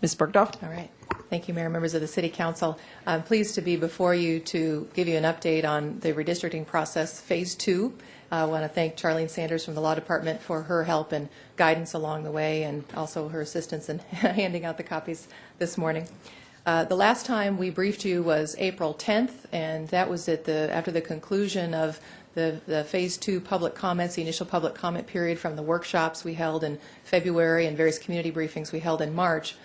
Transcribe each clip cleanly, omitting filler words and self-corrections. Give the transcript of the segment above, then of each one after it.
Ms. Burghdoff. All right. Thank you, Mayor, members of the City Council. I'm pleased to be before you to give you an update on the redistricting process, Phase 2. I want to thank Charlene Sanders from the Law Department for her help and guidance along the way, and also her assistance in handing out the copies this morning. The last time we briefed you was April 10th, and that was after the conclusion of the Phase 2 public comments, the initial public comment period from the workshops we held in February and various community briefings we held in March.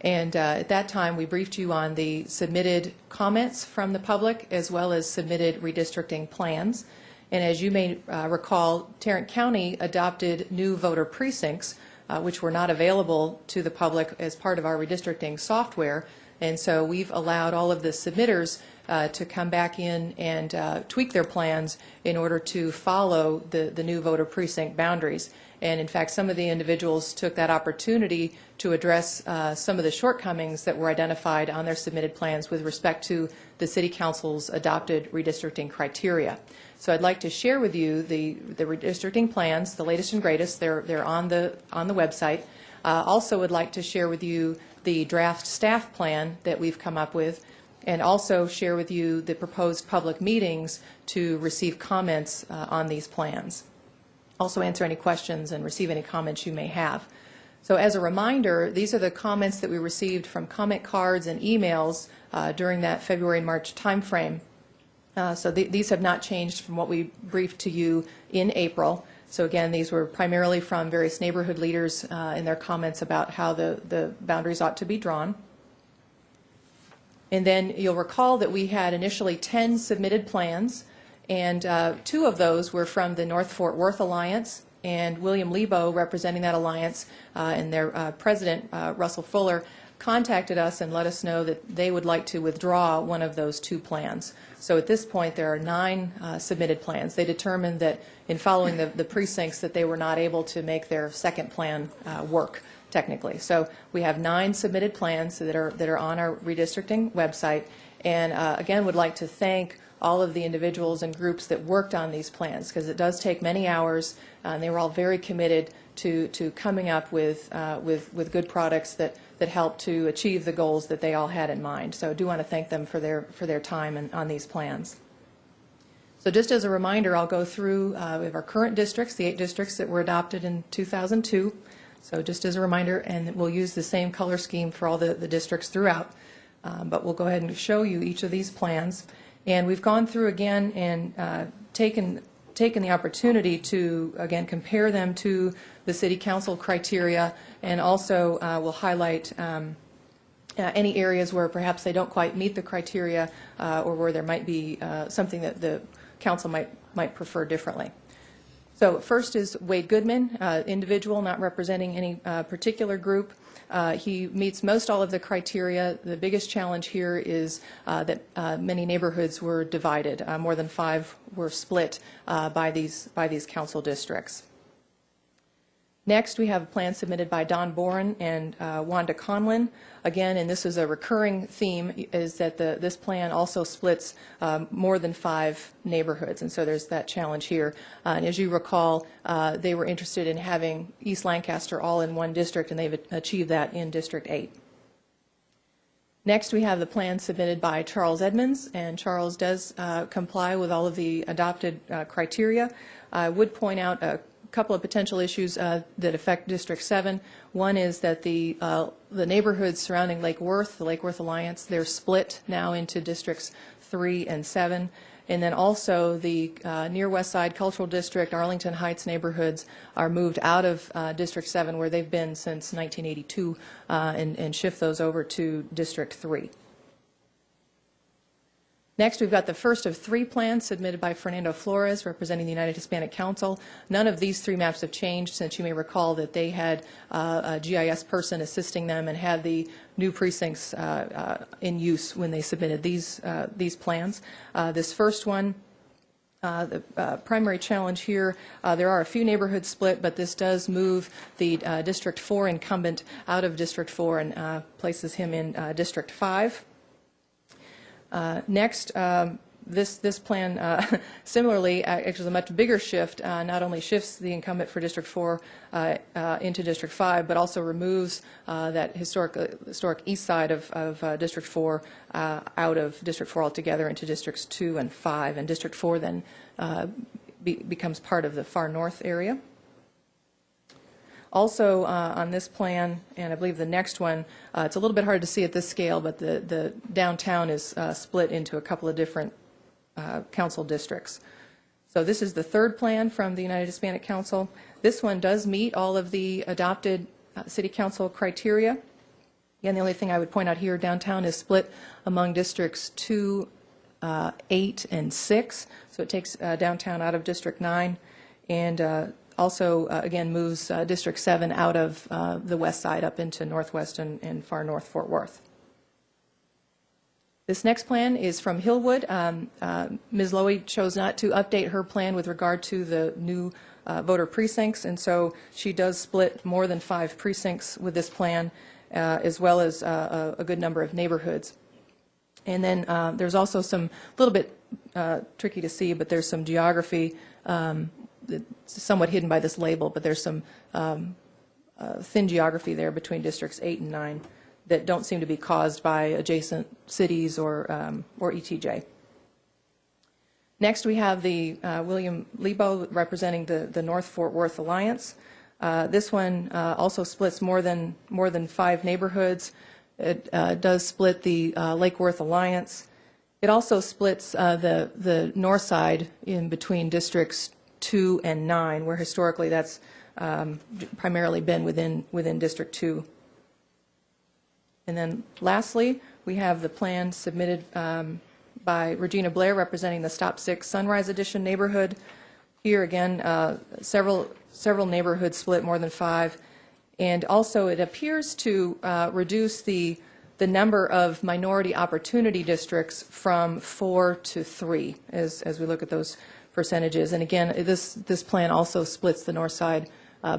And at that time, we briefed you on the submitted comments from the public as well as submitted redistricting plans. And as you may recall, Tarrant County adopted new voter precincts, which were not available to the public as part of our redistricting software. And so we've allowed all of the submitters to come back in and tweak their plans in order to follow the new voter precinct boundaries. And in fact, some of the individuals took that opportunity to address some of the shortcomings that were identified on their submitted plans with respect to the City Council's adopted redistricting criteria. So I'd like to share with you the redistricting plans, the latest and greatest. They're on the website. Also would like to share with you the draft staff plan that we've come up with, and also share with you the proposed public meetings to receive comments on these plans. Also answer any questions and receive any comments you may have. So as a reminder, these are the comments that we received from comment cards and emails during that February and March timeframe. So these have not changed from what we briefed to you in April. So again, these were primarily from various neighborhood leaders in their comments about how the boundaries ought to be drawn. And then you'll recall that we had initially 10 submitted plans, and 2 of those were from the North Fort Worth Alliance, and William Lebo, representing that alliance, and their president, Russell Fuller, contacted us and let us know that they would like to withdraw one of those 2 plans. So at this point, there are 9 submitted plans. They determined that in following the precincts that they were not able to make their second plan work technically. So we have 9 submitted plans that are on our redistricting website, and again would like to thank all of the individuals and groups that worked on these plans, because it does take many hours, and they were all very committed to coming up with good products that help to achieve the goals that they all had in mind. So I do want to thank them for their time on these plans. So just as a reminder, I'll go through we have our current districts, the 8 districts that were adopted in 2002. So just as a reminder, and we'll use the same color scheme for all the districts throughout, but we'll go ahead and show you each of these plans. And we've gone through again and taken the opportunity to, again, compare them to the City Council criteria, and also will highlight any areas where perhaps they don't quite meet the criteria or where there might be something that the Council might prefer differently. So first is Wade Goodman, individual not representing any particular group. He meets most all of the criteria. The biggest challenge here is that many neighborhoods were divided. More than 5 were split by these council districts. Next, we have a plan submitted by Don Boren and Wanda Conlin. Again, and this is a recurring theme, is that this plan also splits more than 5 neighborhoods, and so there's that challenge here. And as you recall, they were interested in having East Lancaster all in one district, and they've achieved that in District 8. Next, we have the plan submitted by Charles Edmonds, and Charles does comply with all of the adopted criteria. I would point out a couple of potential issues that affect District 7. One is that the neighborhoods surrounding Lake Worth, the Lake Worth Alliance, they're split now into Districts 3 and 7. And then also the near West Side Cultural District, Arlington Heights neighborhoods are moved out of District 7, where they've been since 1982, and shift those over to District 3. Next, we've got the first of 3 plans submitted by Fernando Flores, representing the United Hispanic Council. None of these 3 maps have changed, since you may recall that they had a GIS person assisting them and had the new precincts in use when they submitted these plans. This first one, the primary challenge here, there are a few neighborhoods split, but this does move the District 4 incumbent out of District 4 and places him in District 5. Next, This plan similarly actually is a much bigger shift. Not only shifts the incumbent for District 4 into District 5, but also removes that historic east side of District 4 out of District 4 altogether into Districts 2 and 5. And District 4 then becomes part of the far north area. Also on this plan, and I believe the next one, it's a little bit hard to see at this scale, but the downtown is split into a couple of different council districts. So this is the third plan from the United Hispanic Council. This one does meet all of the adopted city council criteria. Again, the only thing I would point out here, downtown is split among districts 2, 8, and 6. So it takes downtown out of District 9, and also, again, moves District 7 out of the west side up into northwest and far north Fort Worth. This next plan is from Hillwood. Ms. Lowy chose not to update her plan with regard to the new voter precincts, and so she does split more than 5 precincts with this plan, as well as a good number of neighborhoods. And then there's also some, little bit tricky to see, but there's some geography it's somewhat hidden by this label, but there's some thin geography there between Districts 8 and 9 that don't seem to be caused by adjacent cities or ETJ. Next, we have the William Lebo representing the North Fort Worth Alliance. This one also splits more than 5 neighborhoods. It does split the Lake Worth Alliance. It also splits the north side in between Districts 2 and 9, where historically that's primarily been within District 2. And then lastly, we have the plan submitted by Regina Blair representing the Stop 6 Sunrise Edition neighborhood. Here again, several neighborhoods split more than 5. And also it appears to reduce the number of minority opportunity districts from 4 to 3 as we look at those percentages. And again, this plan also splits the north side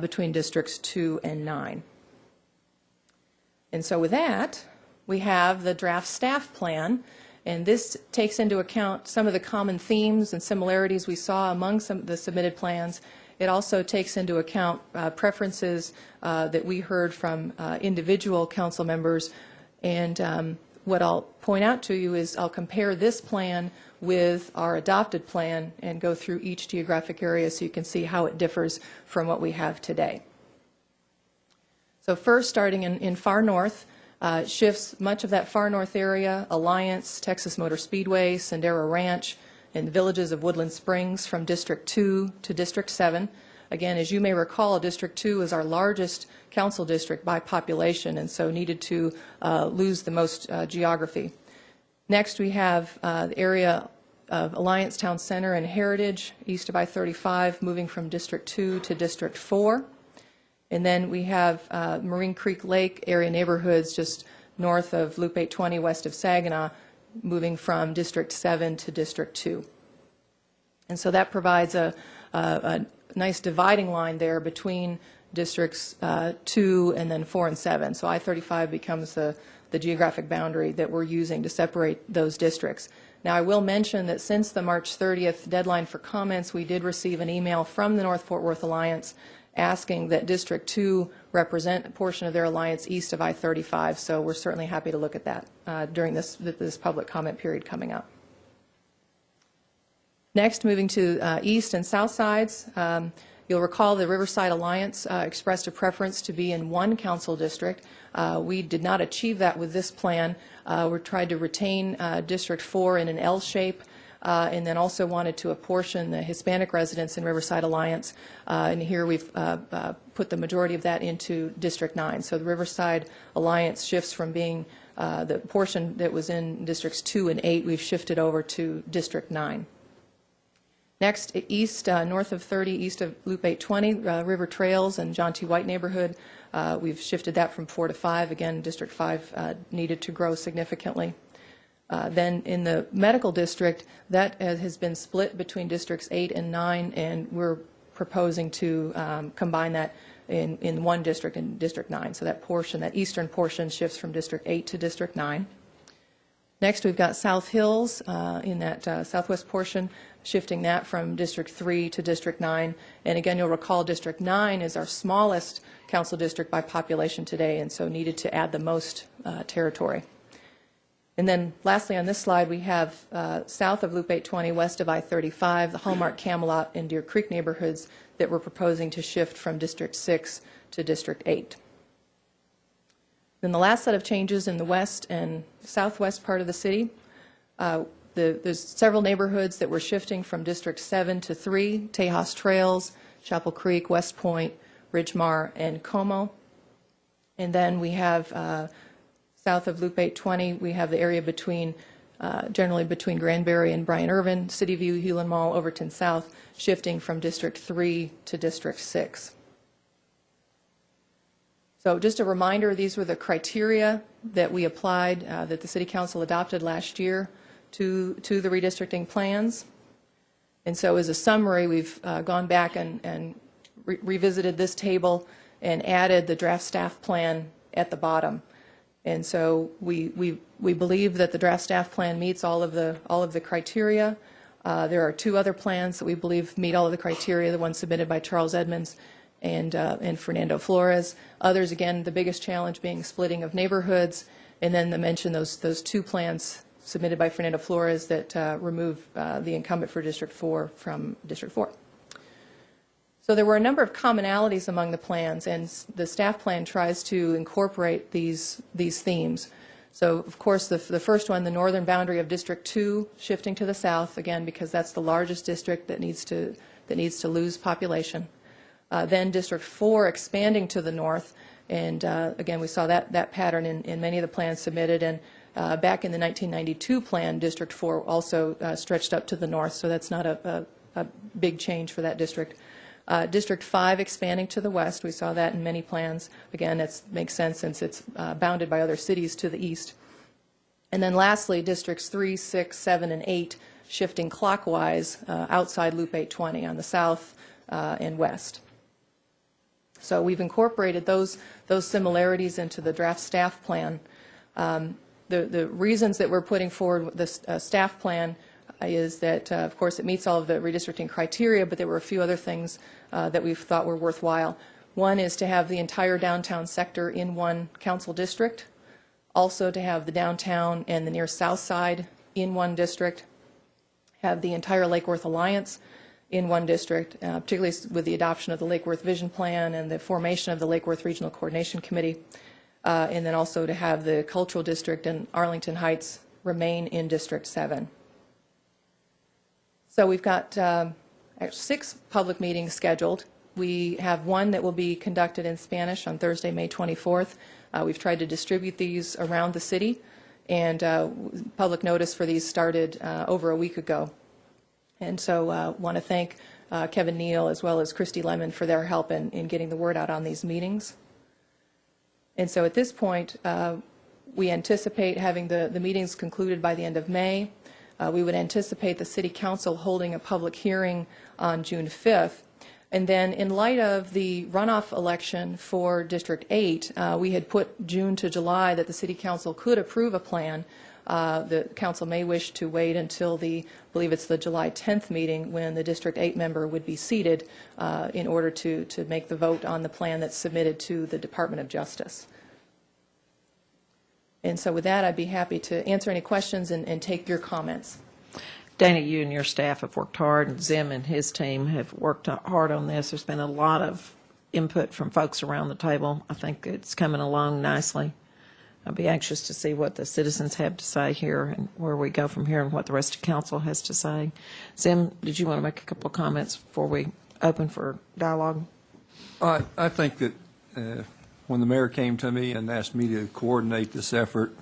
between Districts 2 and 9. And so with that, we have the draft staff plan, and this takes into account some of the common themes and similarities we saw among some of the submitted plans. It also takes into account preferences that we heard from individual council members. And what I'll point out to you is I'll compare this plan with our adopted plan and go through each geographic area so you can see how it differs from what we have today. So first, starting in far north, shifts much of that far north area, Alliance, Texas Motor Speedway, Sendero Ranch, and the villages of Woodland Springs from District 2 to District 7. Again, as you may recall, District 2 is our largest council district by population, and so needed to lose the most geography. Next, we have the area of Alliance Town Center and Heritage, east of I-35, moving from District 2 to District 4. And then we have Marine Creek Lake area neighborhoods just north of Loop 820, west of Saginaw, moving from District 7 to District 2. And so that provides a nice dividing line there between Districts 2 and then 4 and 7. So I-35 becomes the geographic boundary that we're using to separate those districts. Now, I will mention that since the March 30th deadline for comments, we did receive an email from the North Fort Worth Alliance asking that District 2 represent a portion of their alliance east of I-35. So we're certainly happy to look at that during this public comment period coming up. Next, moving to east and south sides, you'll recall the Riverside Alliance expressed a preference to be in one council district. We did not achieve that with this plan. We tried to retain District 4 in an L shape, and then also wanted to apportion the Hispanic residents in Riverside Alliance. And here we've put the majority of that into District 9. So the Riverside Alliance shifts from being the portion that was in Districts 2 and 8, we've shifted over to District 9. Next, east, north of 30, east of Loop 820, River Trails and John T. White neighborhood. We've shifted that from 4 to 5. Again, District 5 needed to grow significantly. Then in the medical district, that has been split between Districts 8 and 9, and we're proposing to combine that in one district, in District 9. So that portion, that eastern portion, shifts from District 8 to District 9. Next, we've got South Hills in that southwest portion, shifting that from District 3 to District 9. And again, you'll recall District 9 is our smallest council district by population today, and so needed to add the most territory. And then lastly on this slide, we have south of Loop 820, west of I-35, the Hallmark, Camelot, and Deer Creek neighborhoods that we're proposing to shift from District 6 to District 8. Then the last set of changes in the west and southwest part of the city, there's several neighborhoods that we're shifting from District 7 to 3, Tejas Trails, Chapel Creek, West Point, Ridgemar, and Como. And then we have south of Loop 820, we have the area between, generally between Granbury and Bryan Irvin, City View, Hewlin Mall, Overton South, shifting from District 3 to District 6. So just a reminder, these were the criteria that we applied, that the City Council adopted last year to the redistricting plans. And so as a summary, we've gone back and revisited this table and added the draft staff plan at the bottom. And so we believe that the draft staff plan meets all of the criteria. There are two other plans that we believe meet all of the criteria, the one submitted by Charles Edmonds and Fernando Flores. Others, again, the biggest challenge being splitting of neighborhoods, and then to mention those two plans submitted by Fernando Flores that remove the incumbent for District 4 from District 4. So there were a number of commonalities among the plans, and the staff plan tries to incorporate these themes. So, of course, the first one, the northern boundary of District 2, shifting to the south, again, because that's the largest district that needs to lose population. Then District 4 expanding to the north, and again, we saw that pattern in many of the plans submitted, and back in the 1992 plan, District 4 also stretched up to the north, so that's not a big change for that district. District 5 expanding to the west, we saw that in many plans. Again, that makes sense since it's bounded by other cities to the east. And then lastly, Districts 3, 6, 7, and 8 shifting clockwise outside Loop 820 on the south and west. So we've incorporated those similarities into the draft staff plan. The reasons that we're putting forward this staff plan is that, of course, it meets all of the redistricting criteria, but there were a few other things that we thought were worthwhile. One is to have the entire downtown sector in one council district, also to have the downtown and the near south side in one district, have the entire Lake Worth Alliance in one district, particularly with the adoption of the Lake Worth Vision Plan and the formation of the Lake Worth Regional Coordination Committee, and then also to have the Cultural District and Arlington Heights remain in District 7. So we've got 6 public meetings scheduled. We have one that will be conducted in Spanish on Thursday, May 24th. We've tried to distribute these around the city, and public notice for these started over a week ago. And so want to thank Kevin Neal as well as Christy Lemon for their help in getting the word out on these meetings. And so at this point, we anticipate having the meetings concluded by the end of May. We would anticipate the City Council holding a public hearing on June 5th. And then in light of the runoff election for District 8, we had put June to July that the City Council could approve a plan. The council may wish to wait until I believe it's the July 10th meeting when the District 8 member would be seated in order to make the vote on the plan that's submitted to the Department of Justice. And so with that, I'd be happy to answer any questions and take your comments. Dana, you and your staff have worked hard, and Zim and his team have worked hard on this. There's been a lot of input from folks around the table. I think it's coming along nicely. I'll be anxious to see what the citizens have to say here and where we go from here and what the rest of council has to say. Zim, did you want to make a couple of comments before we open for dialogue? I think that when the mayor came to me and asked me to coordinate this effort,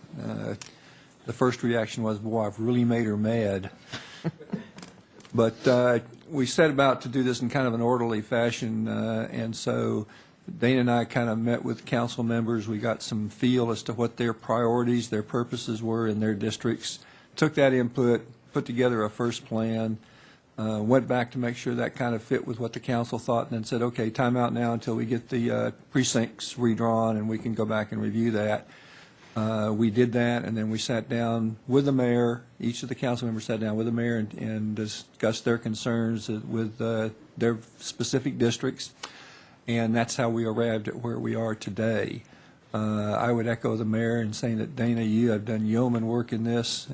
the first reaction was, boy, I've really made her mad. But we set about to do this in kind of an orderly fashion, and so Dana and I kind of met with council members. We got some feel as to what their priorities, their purposes were in their districts, took that input, put together a first plan, went back to make sure that kind of fit with what the council thought, and then said, okay, time out now until we get the precincts redrawn and we can go back and review that. We did that, and then we sat down with the mayor. Each of the council members sat down with the mayor and discussed their concerns with their specific districts, and that's how we arrived at where we are today. I would echo the mayor in saying that, Dana, you have done yeoman work in this.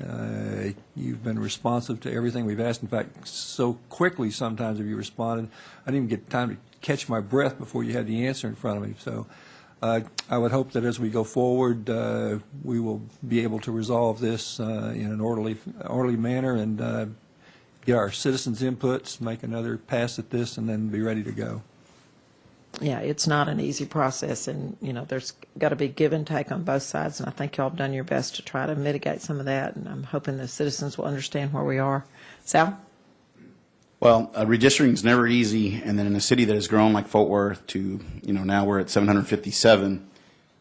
You've been responsive to everything we've asked. In fact, so quickly sometimes have you responded, I didn't even get time to catch my breath before you had the answer in front of me. So I would hope that as we go forward, we will be able to resolve this in an orderly manner and get our citizens' inputs, make another pass at this, and then be ready to go. Yeah, it's not an easy process, and, there's got to be give and take on both sides, and I think y'all have done your best to try to mitigate some of that, and I'm hoping the citizens will understand where we are. Sal? Well, redistricting is never easy, and then in a city that has grown like Fort Worth to, now we're at 757,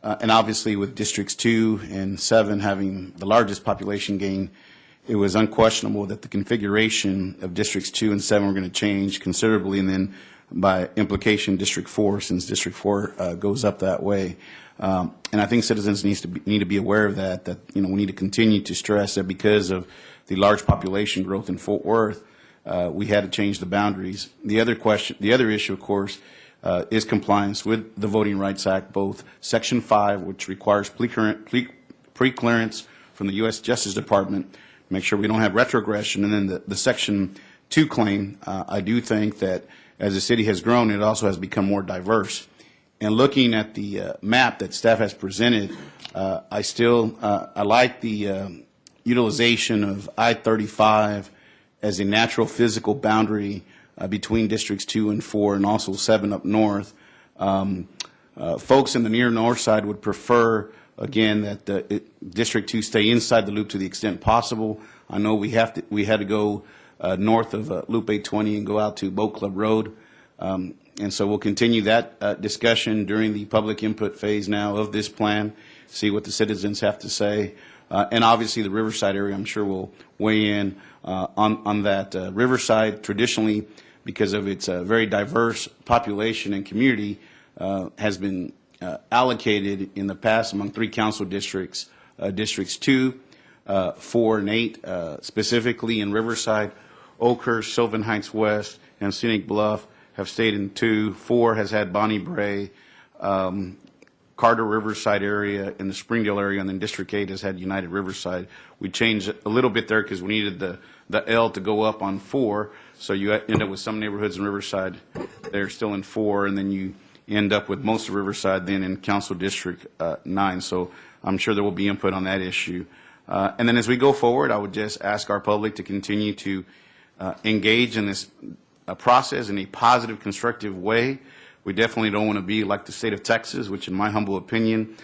and obviously with districts 2 and 7 having the largest population gain, it was unquestionable that the configuration of districts 2 and 7 were going to change considerably, and then by implication, District 4, since District 4 goes up that way. And I think citizens need to be aware of that we need to continue to stress that because of the large population growth in Fort Worth, we had to change the boundaries. The other issue, of course, is compliance with the Voting Rights Act, both Section 5, which requires pre-clearance from the U.S. Justice Department, make sure we don't have retrogression, and then the Section 2 claim. I do think that as the city has grown, it also has become more diverse. And looking at the map that staff has presented, I like the utilization of I-35 as a natural physical boundary between districts 2 and 4 and also 7 up north. Folks in the near north side would prefer, again, that District 2 stay inside the loop to the extent possible. I know we had to go north of Loop 820 and go out to Boat Club Road. And so we'll continue that discussion during the public input phase now of this plan, see what the citizens have to say. And obviously the Riverside area, I'm sure, will weigh in on that. Riverside, traditionally, because of its very diverse population and community, has been allocated in the past among 3 council districts, Districts 2, 4, and 8, specifically in Riverside. Oakhurst, Sylvan Heights West, and Scenic Bluff have stayed in 2. 4 has had Bonnie Bray, Carter Riverside area, in the Springdale area, and then District 8 has had United Riverside. We changed a little bit there because we needed the L to go up on 4, so you end up with some neighborhoods in Riverside they're still in 4, and then you end up with most of Riverside then in Council District 9. So I'm sure there will be input on that issue. And then as we go forward, I would just ask our public to continue to engage in this process in a positive, constructive way. We definitely don't want to be like the state of Texas, which in my humble opinion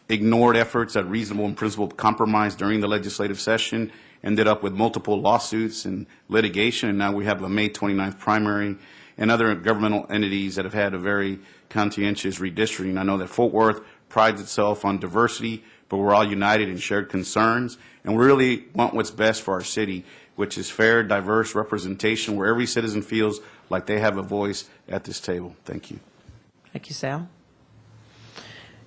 ignored efforts at reasonable and principled compromise during the legislative session, ended up with multiple lawsuits and litigation, and now we have a May 29th primary and other governmental entities that have had a very conscientious redistricting. I know that Fort Worth prides itself on diversity, but we're all united in shared concerns, and we really want what's best for our city, which is fair, diverse representation where every citizen feels like they have a voice at this table. Thank you. Thank you, Sal.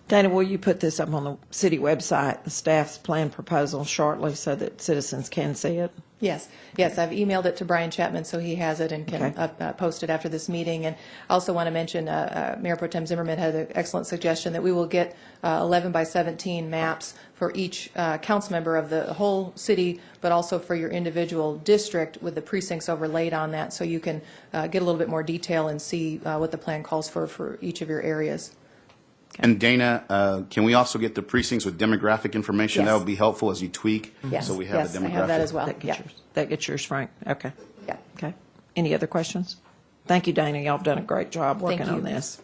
Dana, will you put this up on the city website, the staff's plan proposal, shortly so that citizens can see it? Yes, I've emailed it to Brian Chapman, so he has it and can post it after this meeting. And I also want to mention Mayor Pro Tem Zimmerman had an excellent suggestion that we will get 11 by 17 maps for each council member of the whole city, but also for your individual district with the precincts overlaid on that, so you can get a little bit more detail and see what the plan calls for each of your areas. And Dana, can we also get the precincts with demographic information? Yes. That would be helpful as you tweak. Yes, So we have the demographic. I have that as well. That gets yours, Frank. Okay. Yeah. Okay. Any other questions? Thank you, Dana. Y'all have done a great job working on this.